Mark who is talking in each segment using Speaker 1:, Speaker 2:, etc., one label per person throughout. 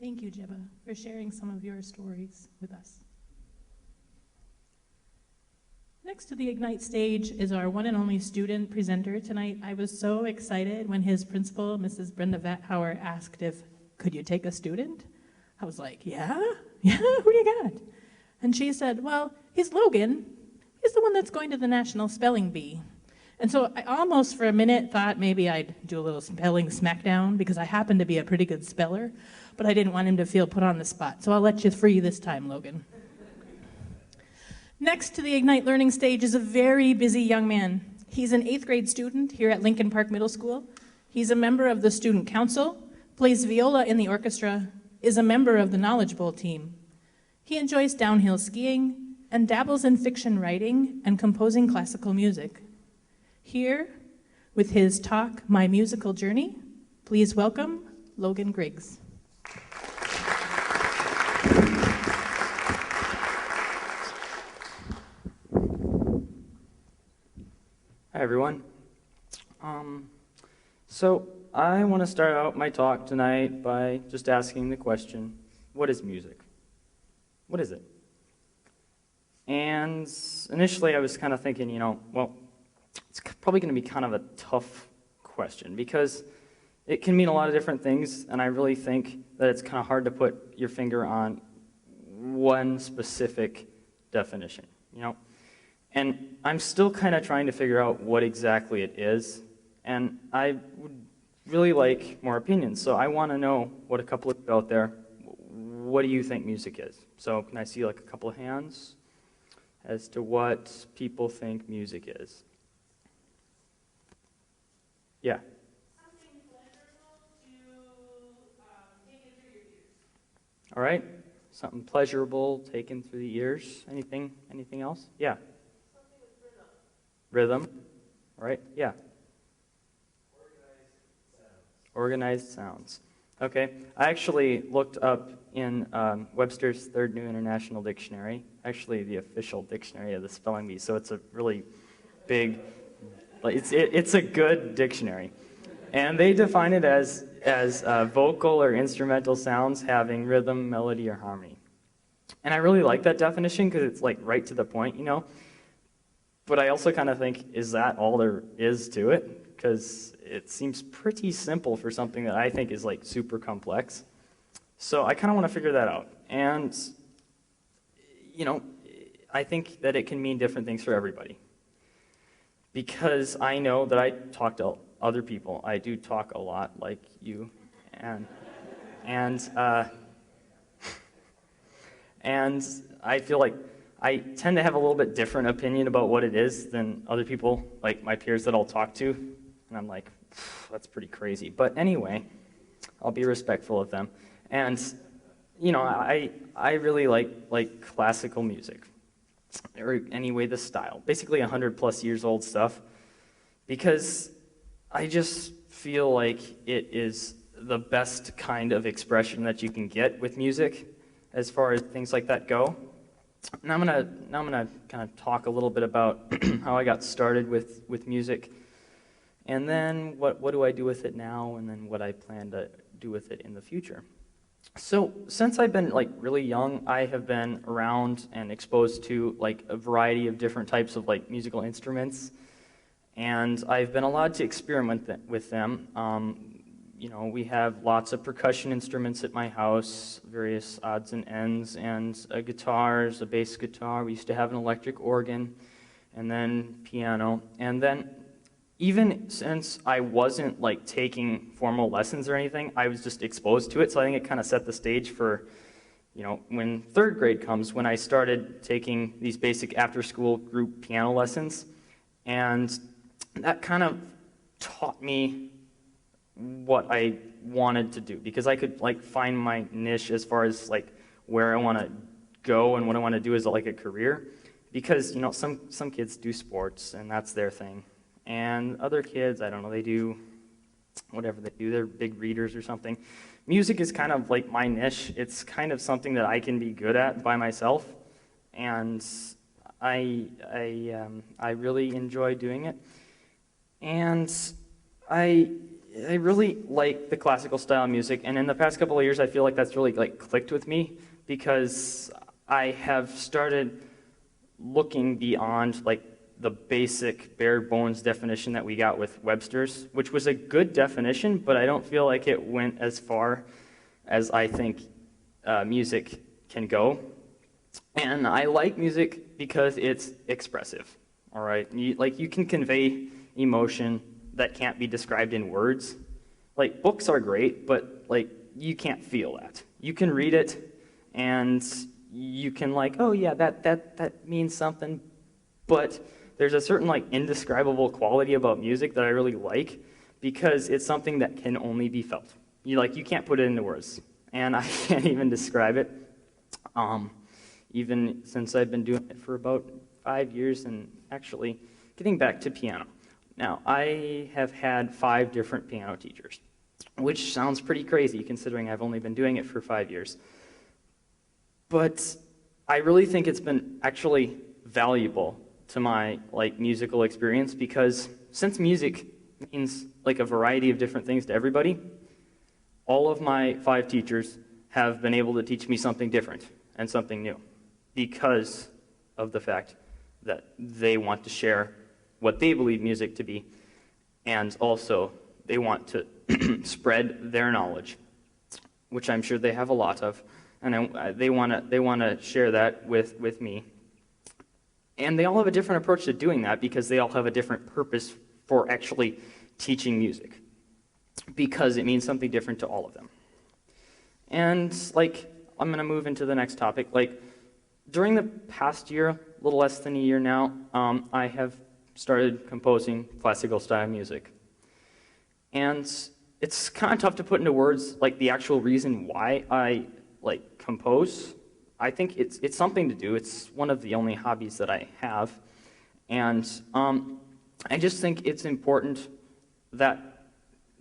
Speaker 1: Thank you, Jeba, for sharing some of your stories with us. Next to the Ignite stage is our one and only student presenter tonight. I was so excited when his principal, Mrs. Brenda Vathauer, asked if, could you take a student? I was like, yeah, who do you got? And she said, well, he's Logan. He's the one that's going to the National Spelling Bee. And so I almost for a minute thought maybe I'd do a little spelling smackdown because I happen to be a pretty good speller, but I didn't want him to feel put on the spot. So I'll let you free this time, Logan. Next to the Ignite Learning stage is a very busy young man. He's an 8th grade student here at Lincoln Park Middle School. He's a member of the student council, plays viola in the orchestra, is a member of the Knowledge Bowl team. He enjoys downhill skiing and dabbles in fiction writing and composing classical music. Here, with his talk, My Musical Journey, please welcome Logan Griggs.
Speaker 2: Hi, everyone. So I want to start out my talk tonight by just asking the question, what is music? What is it? And initially I was kind of thinking, well, it's probably going to be kind of a tough question because it can mean a lot of different things, and I really think that it's kind of hard to put your finger on one specific definition, And I'm still kind of trying to figure out what exactly it is, and I would really like more opinions. So I want to know what a couple of you out there, what do you think music is? So can I see like a couple of hands as to what people think music is? Yeah.
Speaker 1: Something pleasurable to take it through your ears.
Speaker 2: All right. Something pleasurable taken through the ears. Anything else? Yeah.
Speaker 1: Something with
Speaker 2: Rhythm. All right. Yeah. Organized sounds. Okay. I actually looked up in Webster's Third New International Dictionary, actually the official dictionary of the spelling bee, so it's a really big, it's a good dictionary. And they define it as vocal or instrumental sounds having rhythm, melody, or harmony. And I really like that definition because it's like right to the point, But I also kind of think, is that all there is to it? Because it seems pretty simple for something that I think is like super complex. So I kind of want to figure that out. And, I think that it can mean different things for everybody. Because I know that I talk to other people. I do talk a lot like you. And I feel like I tend to have a little bit different opinion about what it is than other people, like my peers that I'll talk to. And I'm like, that's pretty crazy. But anyway, I'll be respectful of them. And, I really like classical music, or anyway, the style. Basically 100+ years old stuff, because I just feel like it is the best kind of expression that you can get with music as far as things like that go. And I'm gonna kind of talk a little bit about how I got started with music, and then what do I do with it now, and then what I plan to do with it in the future. So since I've been really young, I have been around and exposed to a variety of different types of musical instruments, and I've been allowed to experiment with them. We have lots of percussion instruments at my house, various odds and ends, and guitars, a bass guitar. We used to have an electric organ, and then piano. And then even since I wasn't taking formal lessons or anything, I was just exposed to it. So I think it kind of set the stage for, when 3rd grade comes, when I started taking these basic after-school group piano lessons. And that kind of taught me what I wanted to do, because I could find my niche as far as where I want to go and what I want to do as a career, because some kids do sports and that's their thing, and other kids, I don't know, they do whatever they do, they're big readers or something. Music is kind of my niche. It's kind of something that I can be good at by myself, and I really enjoy doing it. And I I really like the classical style music, and in the past couple of years, I feel like that's really like clicked with me because I have started looking beyond like the basic bare bones definition that we got with Webster's, which was a good definition, but I don't feel like it went as far as I think music can go. And I like music because it's expressive, all right? You can convey emotion that can't be described in words. Like, books are great, but like you can't feel that. You can read it, and you can like, oh yeah, that means something, but there's a certain like indescribable quality about music that I really like because it's something that can only be felt. You can't put it into words, and I can't even describe it. Even since I've been doing it for about 5 years, and actually getting back to piano. Now, I have had 5 different piano teachers, which sounds pretty crazy considering I've only been doing it for 5 years. But I really think it's been actually valuable to my like musical experience because since music means like a variety of different things to everybody, all of my 5 teachers have been able to teach me something different and something new because of the fact that they want to share what they believe music to be, and also they want to spread their knowledge, which I'm sure they have a lot of, and they want to share that with me. And they all have a different approach to doing that because they all have a different purpose for actually teaching music, because it means something different to all of them. And like, I'm going to move into the next topic. Like, during the past year, a little less than a year now, I have started composing classical style music. And it's kind of tough to put into words like the actual reason why I like compose. I think it's something to do. It's one of the only hobbies that I have. And I just think it's important that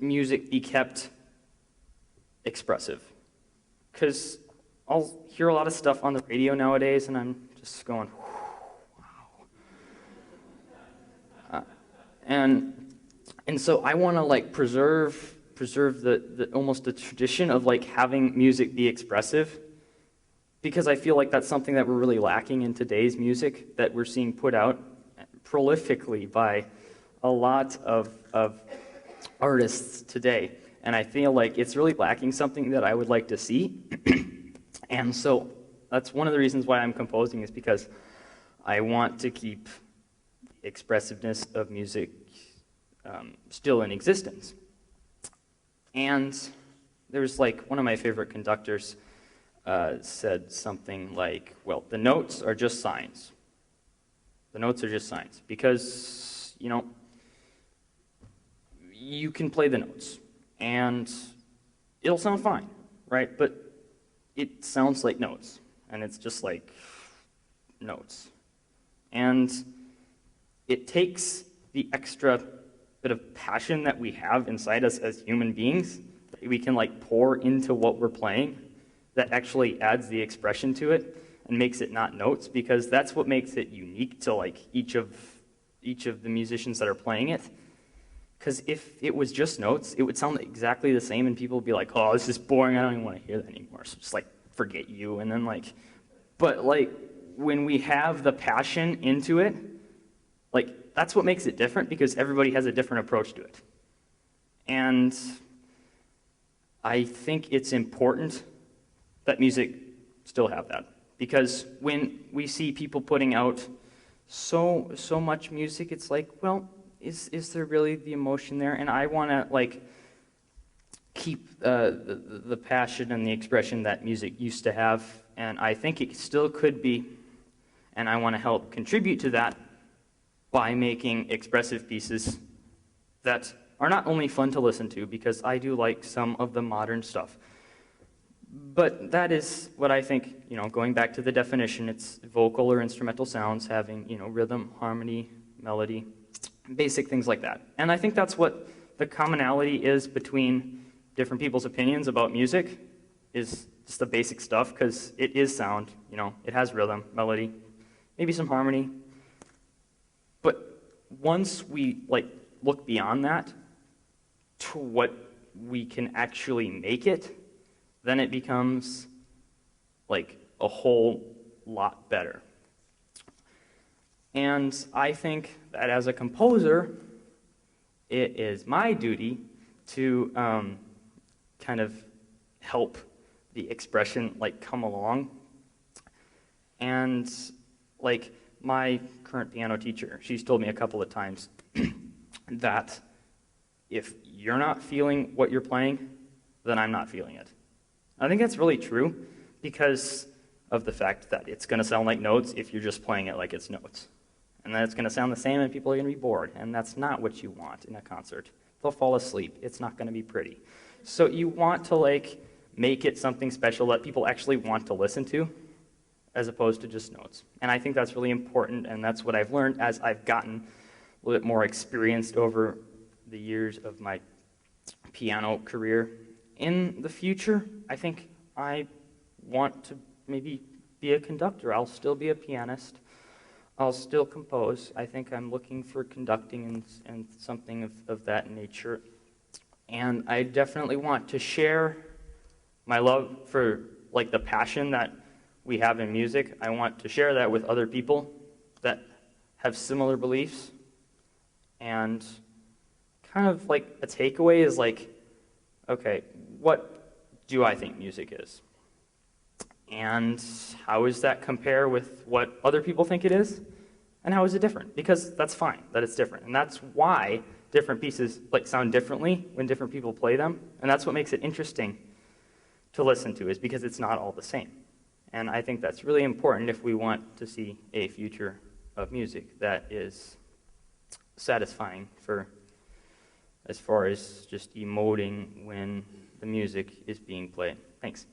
Speaker 2: music be kept expressive. Because I'll hear a lot of stuff on the radio nowadays, and I'm just going, wow. And so I want to like preserve the almost the tradition of like having music be expressive, because I feel like that's something that we're really lacking in today's music that we're seeing put out prolifically by a lot of artists today. And I feel like it's really lacking something that I would like to see. And so that's one of the reasons why I'm composing, is because I want to keep the expressiveness of music still in existence. And there's like one of my favorite conductors said something like, well, the notes are just signs. The notes are just signs because, you know, you can play the notes and it'll sound fine, right? But it sounds like notes, and it's just like notes. And it takes the extra bit of passion that we have inside us as human beings that we can like pour into what we're playing that actually adds the expression to it and makes it not notes, because that's what makes it unique to like each of the musicians that are playing it. Because if it was just notes, it would sound exactly the same, and people would be like, oh, this is boring, I don't even want to hear that anymore, so just like forget you. And then like, but like when we have the passion into it, like that's what makes it different, because everybody has a different approach to it. And I think it's important that music still have that, because when we see people putting out so much music, it's like, well, is there really the emotion there? And I want to like keep the passion and the expression that music used to have, and I think it still could be, and I want to help contribute to that by making expressive pieces that are not only fun to listen to, because I do like some of the modern stuff, but that is what I think, you know, going back to the definition, it's vocal or instrumental sounds having, you know, rhythm, harmony, melody, basic things like that. And I think that's what the commonality is between different people's opinions about music, is just the basic stuff, because it is sound, you know, it has rhythm, melody, maybe some harmony. But once we like look beyond that to what we can actually make it, then it becomes like a whole lot better. And I think that as a composer, it is my duty to kind of help the expression like come along. And like my current piano teacher, she's told me a couple of times that if you're not feeling what you're playing, then I'm not feeling it. I think that's really true because of the fact that it's going to sound like notes if you're just playing it like it's notes. And then it's going to sound the same and people are going to be bored. And that's not what you want in a concert. They'll fall asleep. It's not going to be pretty. So you want to like make it something special that people actually want to listen to as opposed to just notes. And I think that's really important, and that's what I've learned as I've gotten a little bit more experienced over the years of my piano career. In the future, I think I want to maybe be a conductor. I'll still be a pianist. I'll still compose. I think I'm looking for conducting and something of that nature. And I definitely want to share my love for like the passion that we have in music. I want to share that with other people that have similar beliefs. And kind of like a takeaway is like, okay, what do I think music is? And how does that compare with what other people think it is? And how is it different? Because that's fine that it's different. And that's why different pieces like sound differently when different people play them. And that's what makes it interesting to listen to, is because it's not all the same. And I think that's really important if we want to see a future of music that is satisfying for as far as just emoting when the music is being played. Thanks.